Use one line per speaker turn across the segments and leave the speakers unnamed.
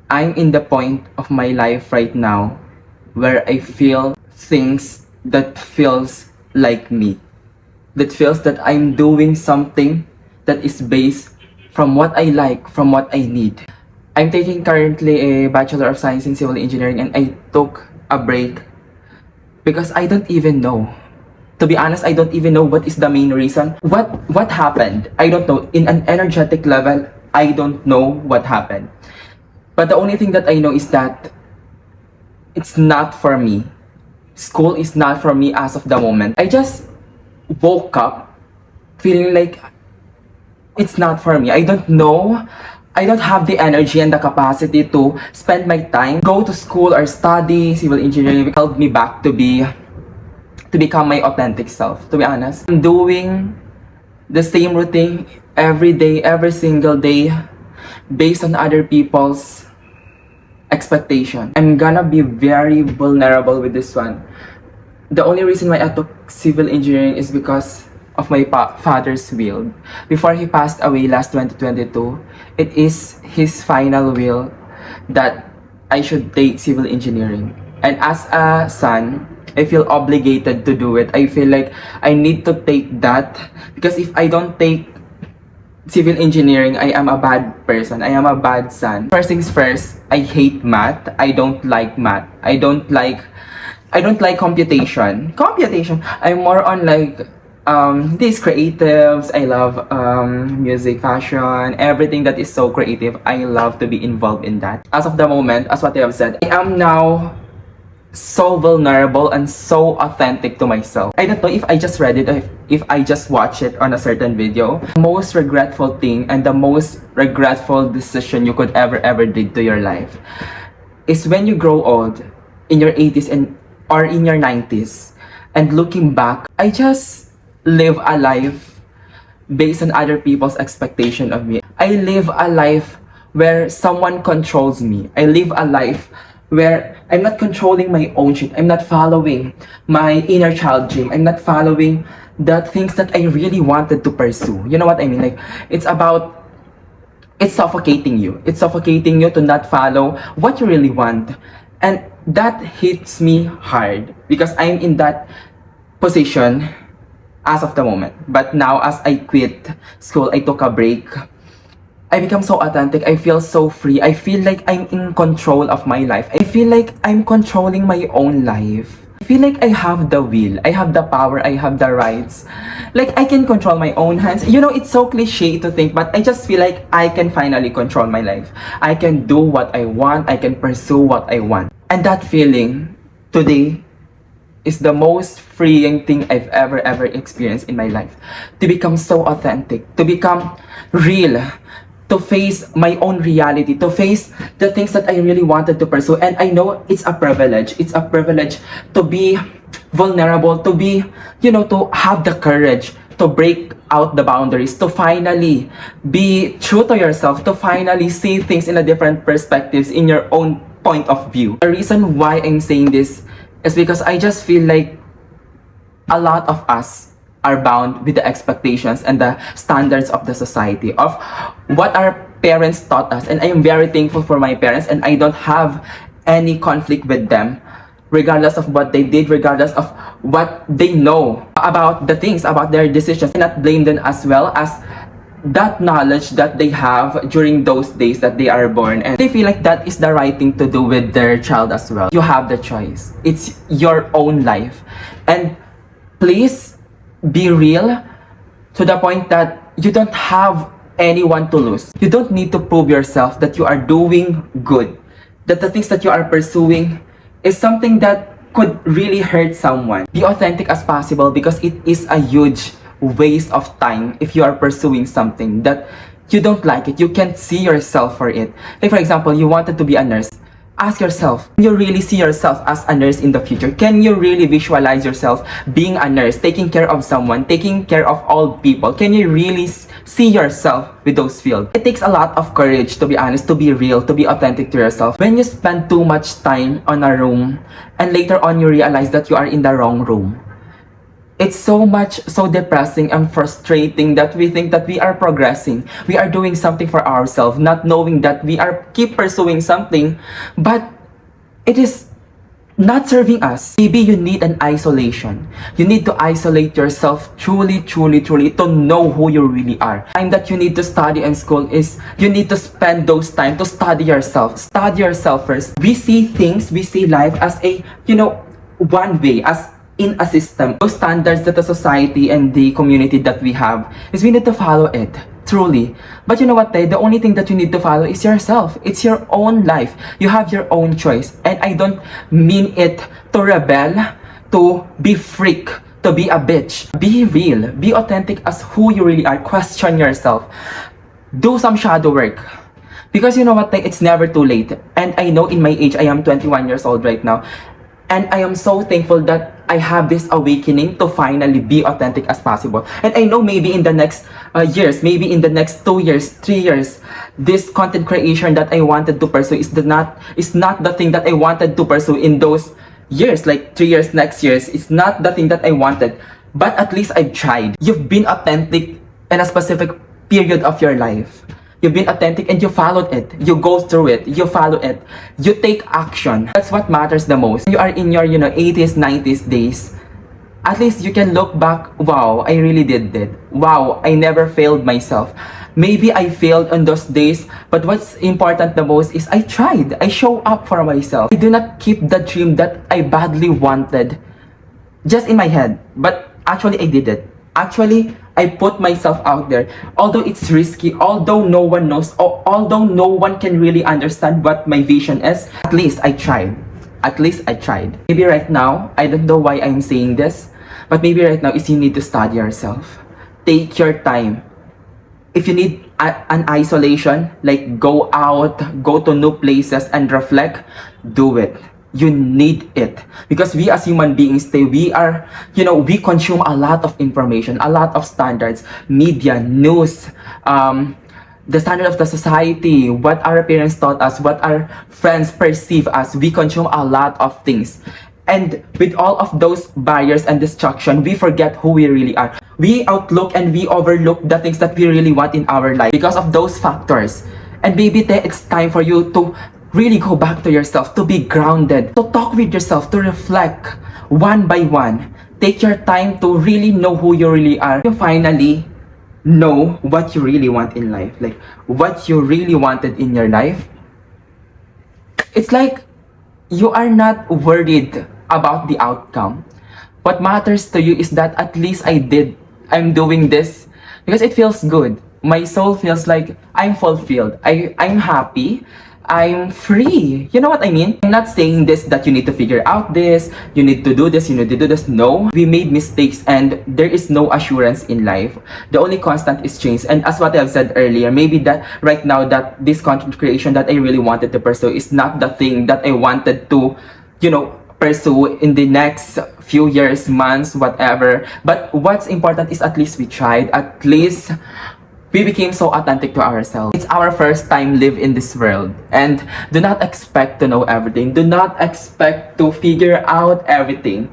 I'm in the point of my life right now where I feel things that feels like me. That feels that I'm doing something that is based from what I like, from what I need. I'm taking currently a Bachelor of Science in Civil Engineering, and I took a break because I don't even know. To be honest, I don't even know what is the main reason. What happened? I don't know. In an energetic level, I don't know what happened. But the only thing that I know is that it's not for me. School is not for me as of the moment. I just woke up feeling like it's not for me. I don't know. I don't have the energy and the capacity to spend my time, go to school or study civil engineering. It held me back to become my authentic self, to be honest. I'm doing the same routine every day, every single day, based on other people's expectation. I'm gonna be very vulnerable with this one. The only reason why I took civil engineering is because of my father's will. Before he passed away last 2022, it is his final will that I should take civil engineering. And as a son, I feel obligated to do it. I feel like I need to take that because if I don't take civil engineering, I am a bad person. I am a bad son. First things first, I hate math. I don't like math. I don't like computation. I'm more on like these creatives. I love music, fashion, everything that is so creative. I love to be involved in that. As of the moment, as what I have said, I am now so vulnerable and so authentic to myself. I don't know if I just read it or if I just watched it on a certain video. The most regretful thing and the most regretful decision you could ever did to your life is when you grow old in your 80s or in your 90s, and looking back, I just live a life based on other people's expectation of me. I live a life where someone controls me. I live a life where I'm not controlling my own shit. I'm not following my inner child dream. I'm not following the things that I really wanted to pursue. You know what I mean? Like, it's suffocating you. It's suffocating you to not follow what you really want. And that hits me hard because I'm in that position as of the moment. But now, as I quit school, I took a break, I become so authentic. I feel so free. I feel like I'm in control of my life. I feel like I'm controlling my own life. I feel like I have the will. I have the power. I have the rights. Like, I can control my own hands. You know, it's so cliche to think, but I just feel like I can finally control my life. I can do what I want. I can pursue what I want. And that feeling today is the most freeing thing I've ever experienced in my life. To become so authentic. To become real. To face my own reality, to face the things that I really wanted to pursue. And I know it's a privilege. It's a privilege to be vulnerable, to be, to have the courage to break out the boundaries, to finally be true to yourself, to finally see things in a different perspectives in your own point of view. The reason why I'm saying this is because I just feel like a lot of us are bound with the expectations and the standards of the society, of what our parents taught us. And I am very thankful for my parents, and I don't have any conflict with them, regardless of what they did, regardless of what they know about the things, about their decisions. I cannot blame them as well as that knowledge that they have during those days that they are born, and they feel like that is the right thing to do with their child as well. You have the choice. It's your own life. And please be real to the point that you don't have anyone to lose. You don't need to prove yourself that you are doing good, that the things that you are pursuing is something that could really hurt someone. Be authentic as possible, because it is a huge waste of time if you are pursuing something that you don't like it. You can't see yourself for it. Like, for example, you wanted to be a nurse. Ask yourself, can you really see yourself as a nurse in the future? Can you really visualize yourself being a nurse, taking care of someone, taking care of all people? Can you really see yourself with those fields? It takes a lot of courage, to be honest, to be real, to be authentic to yourself. When you spend too much time on a room and later on you realize that you are in the wrong room, it's so depressing and frustrating that we think that we are progressing, we are doing something for ourselves, not knowing that we are keep pursuing something, but it is not serving us. Maybe you need an isolation. You need to isolate yourself truly to know who you really are. Time that you need to study in school is you need to spend those time to study yourself. Study yourself first. We see things, we see life as a, one way, as in a system. Those standards that the society and the community that we have is we need to follow it. Truly. But you know what, the only thing that you need to follow is yourself. It's your own life. You have your own choice. And I don't mean it to rebel, to be freak, to be a bitch. Be real. Be authentic as who you really are. Question yourself. Do some shadow work. Because you know what, it's never too late. And I know in my age, I am 21 years old right now. And I am so thankful that I have this awakening to finally be authentic as possible. And I know maybe in the next years, maybe in the next 2 years, 3 years, this content creation that I wanted to pursue is not the thing that I wanted to pursue in those years, like 3 years, next years. It's not the thing that I wanted. But at least I've tried. You've been authentic in a specific period of your life. You've been authentic and you followed it. You go through it. You follow it. You take action. That's what matters the most. You are in your, 80s, 90s days. At least you can look back, wow, I really did it. Wow, I never failed myself. Maybe I failed on those days, but what's important the most is I tried. I show up for myself. I do not keep the dream that I badly wanted just in my head, but actually I did it. Actually, I put myself out there. Although it's risky, although no one knows, although no one can really understand what my vision is, at least I tried. At least I tried. Maybe right now, I don't know why I'm saying this, but maybe right now is you need to study yourself. Take your time. If you need an isolation, like go out, go to new places and reflect, do it. You need it. Because we as human beings, we are, we consume a lot of information, a lot of standards, media, news, the standard of the society, what our parents taught us, what our friends perceive us. We consume a lot of things. And with all of those barriers and distraction, we forget who we really are. We outlook and we overlook the things that we really want in our life because of those factors. And maybe it's time for you to really go back to yourself, to be grounded, to talk with yourself, to reflect one by one. Take your time to really know who you really are. You finally know what you really want in life, like what you really wanted in your life. It's like you are not worried about the outcome. What matters to you is that at least I'm doing this because it feels good. My soul feels like I'm fulfilled. I'm happy. I'm free. You know what I mean? I'm not saying this that you need to figure out this, you need to do this, you need to do this. No. We made mistakes and there is no assurance in life. The only constant is change. And as what I've said earlier, maybe that right now that this content creation that I really wanted to pursue is not the thing that I wanted to, pursue in the next few years, months, whatever. But what's important is at least we tried. At least we became so authentic to ourselves. It's our first time live in this world. And do not expect to know everything. Do not expect to figure out everything.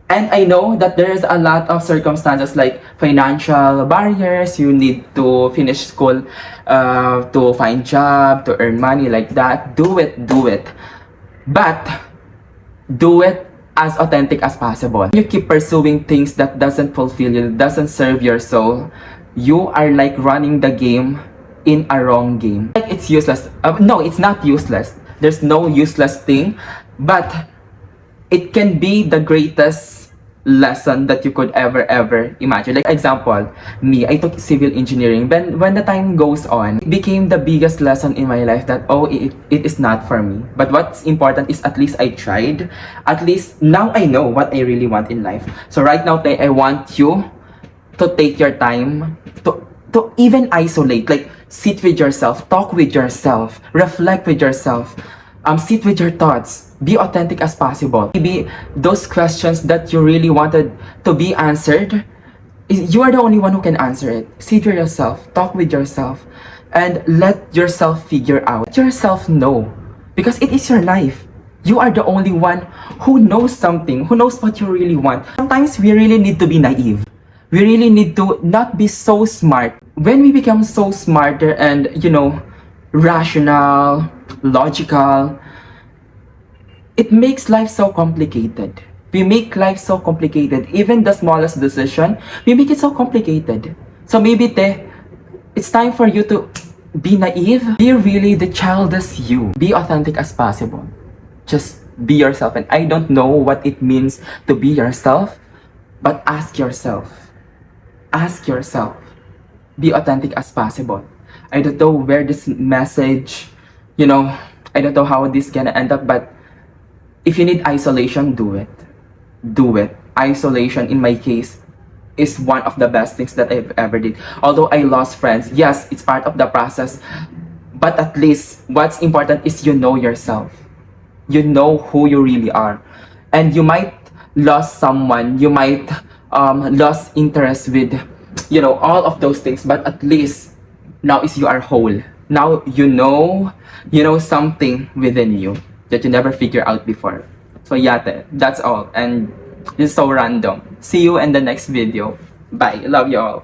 And I know that there's a lot of circumstances like financial barriers. You need to finish school to find job, to earn money like that. Do it. But do it as authentic as possible. You keep pursuing things that doesn't fulfill you, doesn't serve your soul. You are like running the game in a wrong game. Like it's useless. No, it's not useless. There's no useless thing, but it can be the greatest lesson that you could ever imagine. Like example, me, I took civil engineering. When the time goes on, it became the biggest lesson in my life that it is not for me. But what's important is at least I tried. At least now I know what I really want in life. So right now, I want you to take your time to even isolate, like sit with yourself, talk with yourself, reflect with yourself, sit with your thoughts, be authentic as possible. Maybe those questions that you really wanted to be answered, you are the only one who can answer it. Sit with yourself, talk with yourself, and let yourself figure out. Let yourself know, because it is your life. You are the only one who knows something, who knows what you really want. sometimes we really need to be naive. We really need to not be so smart. When we become so smarter and, rational, logical, it makes life so complicated. We make life so complicated. Even the smallest decision, we make it so complicated. So maybe, it's time for you to be naive. Be really the childish you. Be authentic as possible. Just be yourself. And I don't know what it means to be yourself, but ask yourself. Ask yourself. Be authentic as possible. I don't know where this message, I don't know how this gonna end up, but if you need isolation, do it. Do it. Isolation, in my case, is one of the best things that I've ever did. Although I lost friends, yes, it's part of the process, but at least what's important is you know yourself. You know who you really are. And you might lose someone, you might lost interest with, all of those things, but at least now is you are whole. Now you know something within you that you never figured out before. So yeah, that's all. And this is so random. See you in the next video. Bye. Love you all.